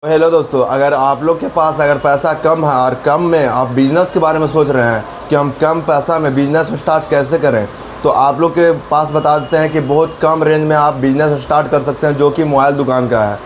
Hello दोस्तों, अगर आप लोग के पास अगर पैसा कम है और कम में आप बिज़नेस के बारे में सोच रहे हैं कि हम कम पैसा में बिज़नेस स्टार्ट कैसे करें, तो आप लोग के पास बता देते हैं कि बहुत कम रेंज में आप बिज़नेस स्टार्ट कर सकते हैं, जो कि मोबाइल दुकान का है।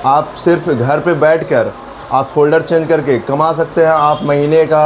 आप सिर्फ घर पे बैठकर आप फ़ोल्डर चेंज करके कमा सकते हैं। आप महीने का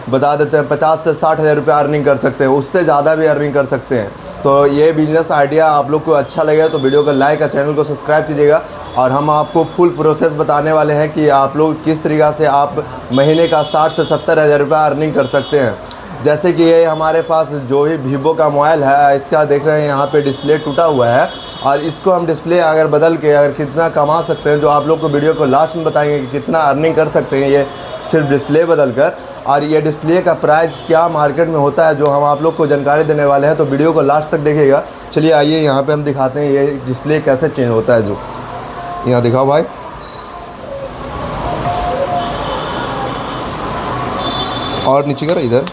बता देते हैं 50 से 60 हज़ार रुपये अर्निंग कर सकते हैं, उससे ज़्यादा भी अर्निंग कर सकते हैं। तो ये बिज़नेस आइडिया आप लोग को अच्छा लगे तो वीडियो को लाइक और चैनल को सब्सक्राइब कीजिएगा। और हम आपको फुल प्रोसेस बताने वाले हैं कि आप लोग किस तरीक़ा से आप महीने का 60 से 70 हज़ार रुपये अर्निंग कर सकते हैं। जैसे कि ये हमारे पास जो भी वीवो का मोबाइल है, इसका देख रहे हैं यहाँ पे डिस्प्ले टूटा हुआ है, और इसको हम डिस्प्ले अगर बदल के अगर कितना कमा सकते हैं, जो आप लोग को वीडियो को लास्ट में बताएंगे कि कितना अर्निंग कर सकते हैं ये सिर्फ डिस्प्ले बदल कर। और ये डिस्प्ले का प्राइस क्या मार्केट में होता है, जो हम आप लोग को जानकारी देने वाले हैं, तो वीडियो को लास्ट तक देखिएगा। चलिए आइए यहाँ पे हम दिखाते हैं ये डिस्प्ले कैसे चेंज होता है। जो यहाँ दिखाओ भाई, और नीचे कर इधर।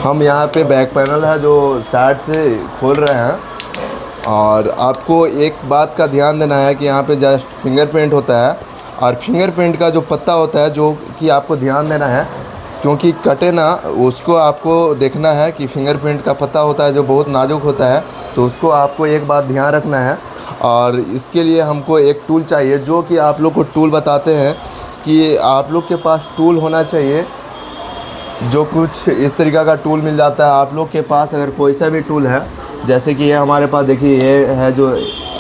हम यहाँ पे बैक पैनल है जो साइड से खोल रहे हैं, और आपको एक बात का ध्यान देना है कि यहाँ पे जस्ट फिंगरप्रिंट होता है, और फिंगरप्रिंट का जो पत्ता होता है जो कि आपको ध्यान देना है, क्योंकि कटे ना, उसको आपको देखना है कि फिंगरप्रिंट का पत्ता होता है जो बहुत नाजुक होता है, तो उसको आपको एक बात ध्यान रखना है। और इसके लिए हमको एक टूल चाहिए, जो कि आप लोग को टूल बताते हैं कि आप लोग के पास टूल होना चाहिए, जो कुछ इस तरीक़ा का टूल मिल जाता है आप लोग के पास। अगर कोई सा भी टूल है, जैसे कि ये हमारे पास देखिए ये है जो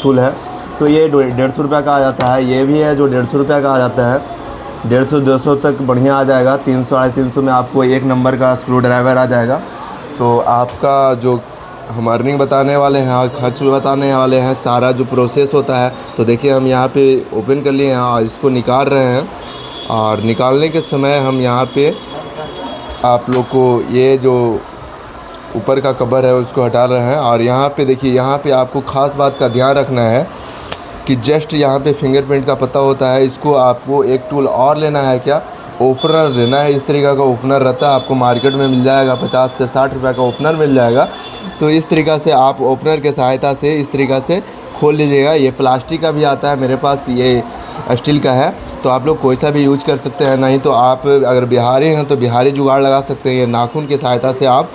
टूल है, तो ये 150 रुपये का आ जाता है। ये भी है जो 150 रुपये का आ जाता है, 150-200 तक बढ़िया आ जाएगा। 300-350 में आपको एक नंबर का स्क्रू ड्राइवर आ जाएगा। तो आपका जो हम अर्निंग बताने वाले हैं और खर्च बताने वाले हैं, सारा जो प्रोसेस होता है, तो देखिए हम यहाँ पे ओपन कर लिए हैं और इसको निकाल रहे हैं। और निकालने के समय हम यहाँ पे आप लोग को ये जो ऊपर का कवर है उसको हटा रहे हैं। और यहाँ पे देखिए, यहाँ पे आपको ख़ास बात का ध्यान रखना है कि जस्ट यहाँ पे फिंगरप्रिंट का पता होता है, इसको आपको एक टूल और लेना है, क्या ओपनर लेना है। इस तरीक़ा का ओपनर रहता है, आपको मार्केट में मिल जाएगा, 50 से 60 रुपये का ओपनर मिल जाएगा। तो इस तरीक़ा से आप ओपनर के सहायता से इस तरीक़ा से खोल लीजिएगा। ये प्लास्टिक का भी आता है, मेरे पास ये स्टील का है, तो आप लोग कोई सा भी यूज कर सकते हैं। नहीं तो आप अगर बिहारी हैं तो बिहारी जुगाड़ लगा सकते हैं, ये नाखून की सहायता से आप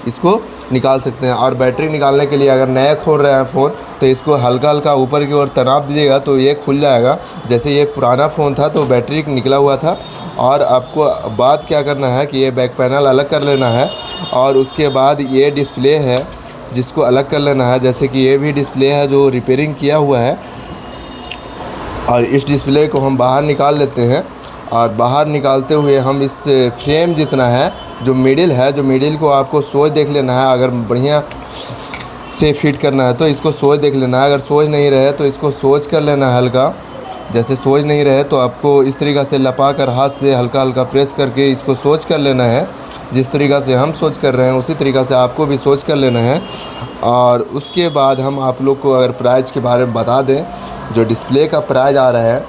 इसको निकाल सकते हैं। और बैटरी निकालने के लिए अगर नया खोल रहे हैं फ़ोन, तो इसको हल्का हल्का ऊपर की ओर तनाव दीजिएगा तो ये खुल जाएगा। जैसे ये पुराना फ़ोन था तो बैटरी निकला हुआ था। और आपको बात क्या करना है कि ये बैक पैनल अलग कर लेना है, और उसके बाद ये डिस्प्ले है जिसको अलग कर लेना है। जैसे कि ये भी डिस्प्ले है जो रिपेयरिंग किया हुआ है, और इस डिस्प्ले को हम बाहर निकाल लेते हैं। और बाहर निकालते हुए हम इस फ्रेम जितना है जो मिडिल है, जो मिडिल को आपको सोच देख लेना है। अगर बढ़िया से फिट करना है तो इसको सोच देख लेना है, अगर सोच नहीं रहे तो इसको सोच कर लेना है हल्का। जैसे सोच नहीं रहे तो आपको इस तरीक़ा से लपा कर हाथ से हल्का हल्का प्रेस करके इसको सोच कर लेना है। जिस तरीक़ा से हम सोच कर रहे हैं उसी तरीक़ा से आपको भी सोच कर लेना है। और उसके बाद हम आप लोग को अगर प्राइस के बारे में बता दें, जो डिस्प्ले का प्राइस आ रहा है,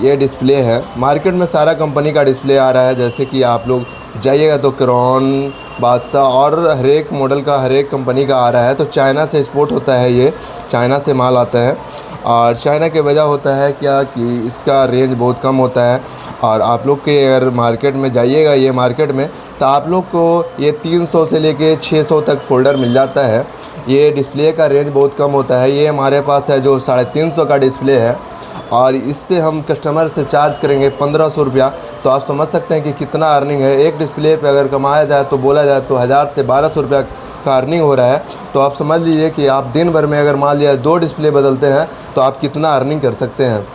ये डिस्प्ले है, मार्केट में सारा कंपनी का डिस्प्ले आ रहा है। जैसे कि आप लोग जाइएगा तो क्रॉन, बादशाह और हर एक मॉडल का हर एक कंपनी का आ रहा है। तो चाइना से एक्सपोर्ट होता है, ये चाइना से माल आता है। और चाइना की वजह होता है क्या कि इसका रेंज बहुत कम होता है। और आप लोग के अगर मार्केट में जाइएगा ये मार्केट में, तो आप लोग को ये 300 से लेके 600 तक फ़ोल्डर मिल जाता है। ये डिस्प्ले का रेंज बहुत कम होता है। ये हमारे पास है जो 350 का डिस्प्ले है, और इससे हम कस्टमर से चार्ज करेंगे 1500 रुपया। तो आप समझ सकते हैं कि कितना अर्निंग है। एक डिस्प्ले पे अगर कमाया जाए तो बोला जाए तो 1000 से 1200 रुपया का अर्निंग हो रहा है। तो आप समझ लीजिए कि आप दिन भर में अगर मान लिया 2 डिस्प्ले बदलते हैं तो आप कितना अर्निंग कर सकते हैं।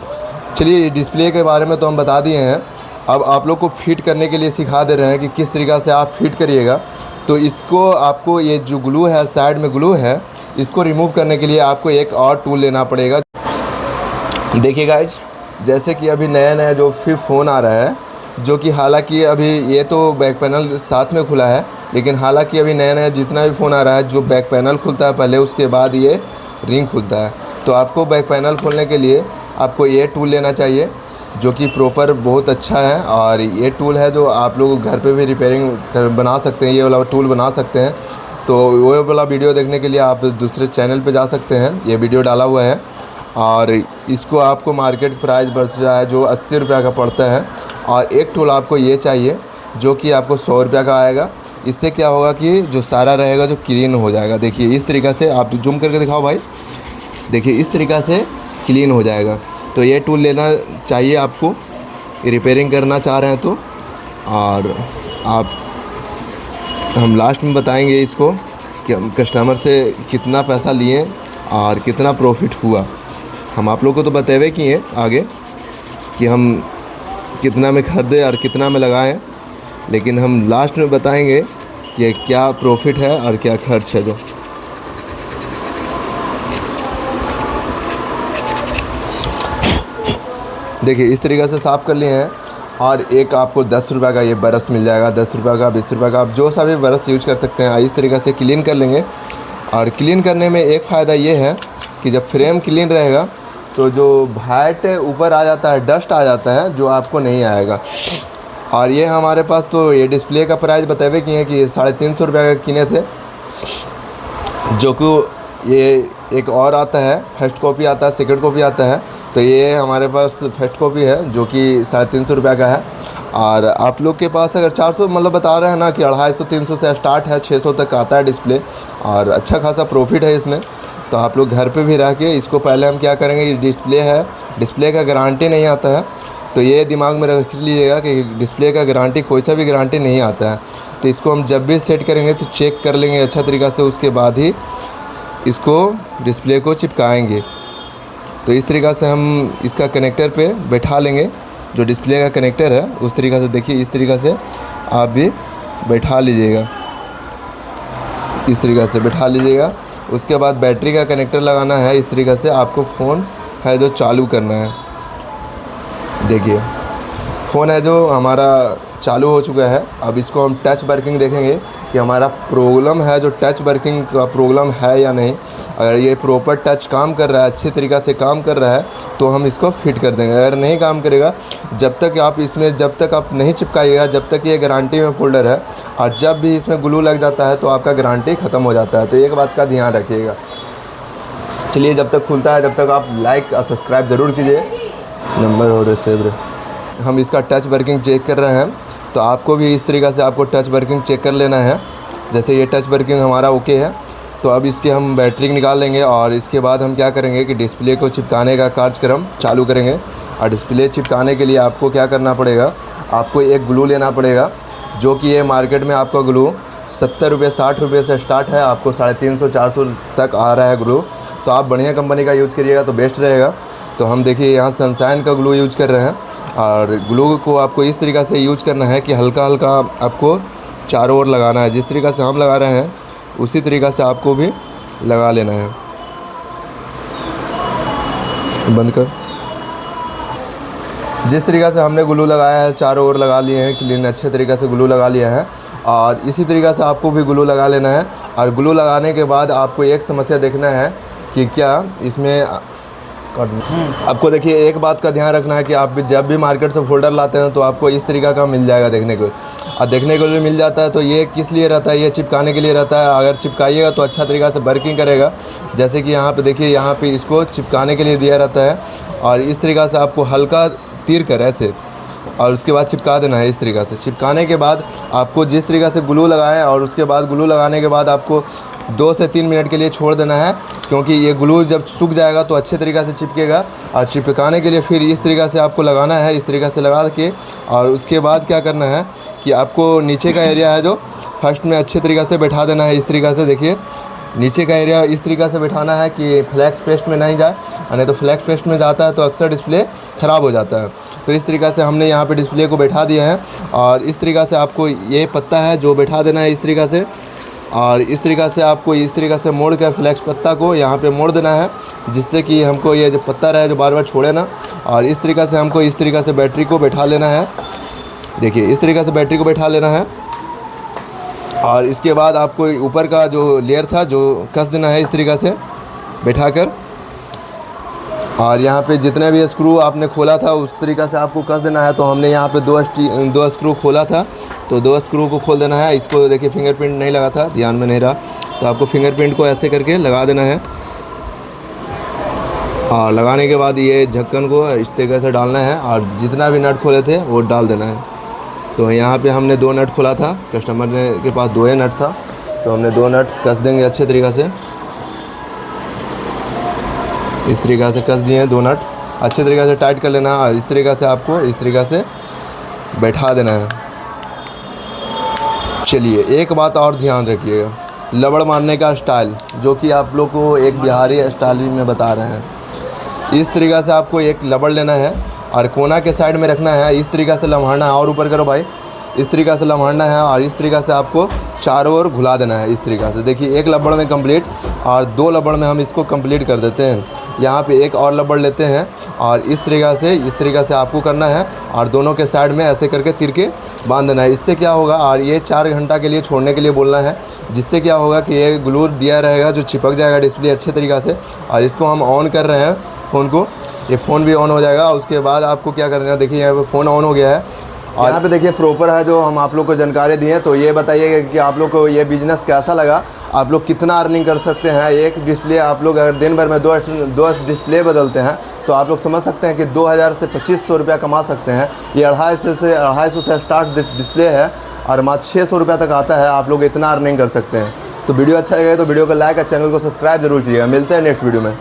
चलिए, डिस्प्ले के बारे में तो हम बता दिए हैं, अब आप लोग को फिट करने के लिए सिखा दे रहे हैं कि किस तरीक़ा से आप फिट करिएगा। तो इसको आपको ये जो ग्लू है, साइड में ग्लू है, इसको रिमूव करने के लिए आपको एक और टूल लेना पड़ेगा। देखिए गाइज, जैसे कि अभी नया नया जो फिर फ़ोन आ रहा है, जो कि हालांकि अभी ये तो बैक पैनल साथ में खुला है, लेकिन हालांकि अभी नया नया जितना भी फ़ोन आ रहा है, जो बैक पैनल खुलता है पहले, उसके बाद ये रिंग खुलता है। तो आपको बैक पैनल खोलने के लिए आपको ये टूल लेना चाहिए, जो कि प्रॉपर बहुत अच्छा है। और ये टूल है जो आप लोग घर पे भी रिपेयरिंग बना सकते हैं, ये वाला टूल बना सकते हैं। तो वो वाला वीडियो देखने के लिए आप दूसरे चैनल पे जा सकते हैं, ये वीडियो डाला हुआ है। और इसको आपको मार्केट प्राइस बच रहा है जो 80 रुपये का पड़ता है, और एक टूल आपको ये चाहिए जो कि आपको 100 रुपये का आएगा। इससे क्या होगा कि जो सारा रहेगा जो क्लीन हो जाएगा। देखिए इस तरीक़ा से, आप जूम करके दिखाओ भाई, देखिए इस तरीक़ा से क्लीन हो जाएगा। तो ये टूल लेना चाहिए आपको, रिपेयरिंग करना चाह रहे हैं तो। और हम लास्ट में बताएंगे इसको कि हम कस्टमर से कितना पैसा लिए और कितना प्रॉफिट हुआ। हम आप लोग को तो बतेवे किए आगे कि हम कितना में खरीदे और कितना में लगाएं, लेकिन हम लास्ट में बताएंगे कि क्या प्रॉफिट है और क्या खर्च है। जो देखिए इस तरीक़े से साफ़ कर लिए हैं। और एक आपको 10 रुपये का ये ब्रश मिल जाएगा, 10 रुपये का, 20 रुपये का, आप जो सा भी ब्रश यूज कर सकते हैं। इस तरीक़े से क्लीन कर लेंगे। और क्लीन करने में एक फ़ायदा ये है कि जब फ्रेम क्लीन रहेगा तो जो वाइट ऊपर आ जाता है, डस्ट आ जाता है, जो आपको नहीं आएगा। और ये हमारे पास तो ये डिस्प्ले का प्राइस बतावे किए हैं कि 350 रुपये का किने थे, जो कि ये एक और आता है, फर्स्ट कॉपी आता है, सेकंड कॉपी आता है। तो ये हमारे पास फर्स्ट कॉपी है जो कि 350 रुपये का है। और आप लोग के पास अगर 400 मतलब बता रहे हैं ना कि 250-300 से स्टार्ट है, 600 तक आता है डिस्प्ले, और अच्छा खासा प्रॉफिट है इसमें। तो आप लोग घर पे भी रह के इसको, पहले हम क्या करेंगे, ये डिस्प्ले है, डिस्प्ले का गारंटी नहीं आता है, तो ये दिमाग में रख लीजिएगा कि डिस्प्ले का गारंटी, कोई सा भी गारंटी नहीं आता है। तो इसको हम जब भी सेट करेंगे तो चेक कर लेंगे अच्छा तरीक़ा से, उसके बाद ही इसको डिस्प्ले को चिपकाएंगे। तो इस तरीक़ा से हम इसका कनेक्टर पे बैठा लेंगे, जो डिस्प्ले का कनेक्टर है उस तरीक़ा से। देखिए इस तरीक़ा से आप भी बैठा लीजिएगा, इस तरीक़ा से बैठा लीजिएगा। उसके बाद बैटरी का कनेक्टर लगाना है। इस तरीक़ा से आपको फ़ोन है जो चालू करना है। देखिए फ़ोन है जो हमारा चालू हो चुका है। अब इसको हम टच वर्किंग देखेंगे कि हमारा प्रॉब्लम है, जो टच वर्किंग का प्रॉब्लम है या नहीं। अगर ये प्रॉपर टच काम कर रहा है, अच्छे तरीक़ा से काम कर रहा है, तो हम इसको फिट कर देंगे। अगर नहीं काम करेगा, जब तक आप इसमें, जब तक आप नहीं चिपकाइएगा, जब तक ये गारंटी में फ़ोल्डर है, और जब भी इसमें ग्लू लग जाता है तो आपका गारंटी ख़त्म हो जाता है। तो एक बात का ध्यान रखिएगा। चलिए जब तक खुलता है जब तक आप लाइक और सब्सक्राइब ज़रूर कीजिए। नंबर और सेव हम इसका टच वर्किंग चेक कर रहे हैं, तो आपको भी इस तरीक़ा से आपको टच वर्किंग चेक कर लेना है। जैसे ये टच वर्किंग हमारा ओके है, तो अब इसके हम बैटरी निकाल लेंगे, और इसके बाद हम क्या करेंगे कि डिस्प्ले को चिपकाने का कार्यक्रम चालू करेंगे। और डिस्प्ले चिपकाने के लिए आपको क्या करना पड़ेगा, आपको एक ग्लू लेना पड़ेगा, जो कि ये मार्केट में आपका ग्लू 70 रुपये 60 रुपये से स्टार्ट है, आपको 350-400 तक आ रहा है ग्लू। तो आप बढ़िया कंपनी का यूज़ करिएगा तो बेस्ट रहेगा। तो हम देखिए यहाँ सनशाइन का ग्लू यूज कर रहे हैं। और ग्लू को आपको इस तरीक़ा से यूज करना है कि हल्का हल्का आपको चारों ओर लगाना है। जिस तरीक़ा से हम लगा रहे हैं उसी तरीक़ा से आपको भी लगा लेना है। बंद कर। जिस तरीक़ा से हमने ग्लू लगाया है, चारों ओर लगा लिए हैं, क्लीन अच्छे तरीक़े से ग्लू लगा लिया है। और इसी तरीक़ा से आपको भी ग्लू लगा लेना है। और ग्लू लगाने के बाद आपको एक समस्या देखना है कि क्या इसमें आपको, देखिए एक बात का ध्यान रखना है कि आप जब भी मार्केट से फोल्डर लाते हैं तो आपको इस तरीक़ा का मिल जाएगा देखने को। और देखने को भी मिल जाता है, तो ये किस लिए रहता है, ये चिपकाने के लिए रहता है। अगर चिपकाइएगा तो अच्छा तरीक़ा से वर्किंग करेगा। जैसे कि यहाँ पे देखिए, यहाँ पे इसको चिपकाने के लिए दिया रहता है, और इस तरीक़ा से आपको हल्का तीर कर ऐसे, और उसके बाद चिपका देना है। इस तरीक़ा से चिपकाने के बाद आपको जिस तरीक़ा से ग्लू लगाएं, और उसके बाद ग्लू लगाने के बाद आपको 2 से 3 मिनट के लिए छोड़ देना है, क्योंकि ये ग्लू जब सूख जाएगा तो अच्छे तरीक़े से चिपकेगा। और चिपकाने के लिए फिर इस तरीक़ा से आपको लगाना है, इस तरीक़ा से लगा के। और उसके बाद क्या करना है कि आपको नीचे का एरिया है जो फर्स्ट में अच्छे तरीक़े से बैठा देना है। इस तरीक़े से देखिए नीचे का एरिया इस तरीक़े से बैठाना है कि फ्लैक्स पेस्ट में नहीं जाए, नहीं तो फ्लैक्स पेस्ट में जाता है तो अक्सर डिस्प्ले ख़राब हो जाता है। तो इस तरीक़े से हमने यहाँ पे डिस्प्ले को बैठा दिया है। और इस तरीक़े से आपको ये पत्ता है जो बैठा देना है इस तरीक़े से। और इस तरीक़ा से आपको इस तरीक़ा से मोड़ कर फ्लैक्स पत्ता को यहाँ पे मोड़ देना है, जिससे कि हमको ये जो पत्ता रहे जो बार बार छोड़े ना। और इस तरीक़ा से हमको इस तरीक़ा से बैटरी को बैठा लेना है। देखिए इस तरीक़ा से बैटरी को बैठा लेना है। और इसके बाद आपको ऊपर का जो लेयर था जो कस देना है इस तरीक़ा से बैठा कर। और यहाँ पे जितने भी स्क्रू आपने खोला था उस तरीक़ा से आपको कस देना है। तो हमने यहाँ पे दो स्क्रू खोला था, तो 2 स्क्रू को खोल देना है। इसको देखिए फिंगरप्रिंट नहीं लगा था, ध्यान में नहीं रहा, तो आपको फिंगरप्रिंट को ऐसे करके लगा देना है। और लगाने के बाद ये ढक्कन को इस तरीके से डालना है और जितना भी नट खोले थे वो डाल देना है। तो यहाँ पे हमने 2 नट खोला था, कस्टमर ने के पास 2 ही नट था, तो हमने 2 नट कस देंगे अच्छे तरीक़े से। इस तरीक़े से कस दिए हैं 2 नट, अच्छे तरीक़े से टाइट कर लेना है। इस तरीक़े से आपको इस तरीक़े से बैठा देना है। चलिए एक बात और ध्यान रखिएगा, लबड़ मारने का स्टाइल जो कि आप लोग को एक बिहारी स्टाइल में बता रहे हैं। इस तरीक़े से आपको एक लबड़ लेना है और कोना के साइड में रखना है, इस तरीक़े से लम्हाना है। और ऊपर करो भाई, इस तरीक़े से लम्हाना है और इस तरीक़े से आपको चारों ओर घुला देना है। इस तरीक़े से देखिए, एक लबड़ में कंप्लीट और 2 लबड़ में हम इसको कंप्लीट कर देते हैं। यहाँ पे एक और लबड़ लेते हैं और इस तरीक़े से आपको करना है और दोनों के साइड में ऐसे करके तीर के बांध देना है। इससे क्या होगा, और ये 4 घंटा के लिए छोड़ने के लिए बोलना है, जिससे क्या होगा कि ये ग्लू दिया रहेगा जो चिपक जाएगा डिस्प्ले अच्छे तरीक़े से। और इसको हम ऑन कर रहे हैं फ़ोन को, ये फ़ोन भी ऑन हो जाएगा। उसके बाद आपको क्या करना है, देखिए यहाँ पे फ़ोन ऑन हो गया है और यहाँ पे देखिए प्रॉपर है जो हम आप लोग को जानकारी दी है। तो ये बताइएगा कि आप लोग को ये बिज़नेस कैसा लगा, आप लोग कितना अर्निंग कर सकते हैं। एक डिस्प्ले आप लोग अगर दिन भर में 2 डिस्प्ले बदलते हैं तो आप लोग समझ सकते हैं कि 2000 से 2500 रुपया कमा सकते हैं। ये 250 से स्टार्ट डिस्प्ले है और मात्र 600 रुपया तक आता है। आप लोग इतना अर्निंग कर सकते हैं। तो वीडियो अच्छा लगे तो वीडियो को लाइक और चैनल को सब्सक्राइब जरूर कीजिएगा। मिलते हैं नेक्स्ट वीडियो में।